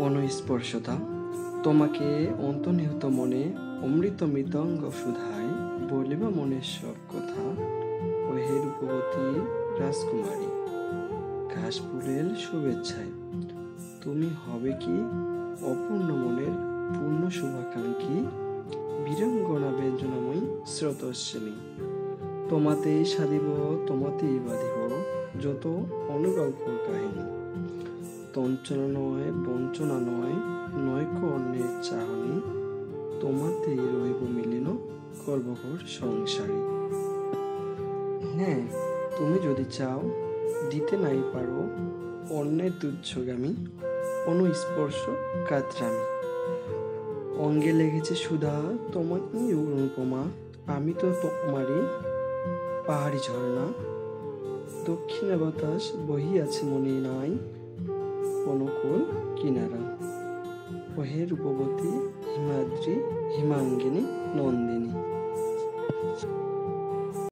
অনুস্পর্শতা তোমাকে অন্তর্নিহিত মনে অমৃত মৃদঙ্গ সুধায় বলিবা মনের সব কথা। ওহে রূপবতী রাজকুমারী ঘাস ফুলের শুভেচ্ছায় তুমি হবে কি অপূর্ণ মনের পূর্ণ শুভাকাঙ্ক্ষী বীরাঙ্গনা ব্যঞ্জনাময়ী স্রোতস্বিনী। তোমাতেই সাধিব তোমাতেই বাঁধিব যত অনুগল্প কাহিনী। তঞ্চনা নয় বঞ্চনা নয় নয়কো অন্যের চাহনি তোমাতেই রহিব মিলিন গর্বঘর সংসারী। হ্যাঁ, তুমি যদি চাও দিতে নাই পারো অন্যের তুচ্ছগামী অনুস্পর্শ কাতরামি। অঙ্গে লেগেছে সুধা তোমার অনুপমা, আমি তো তোমারই পাহাড়ি ঝর্ণা। দক্ষিণে বাতাস বহিয়াছে মনে নাই অনুকূল কিনারা। ওহে রূপবতী হিমাদ্রি হিমাঙ্গিনী নন্দিনী।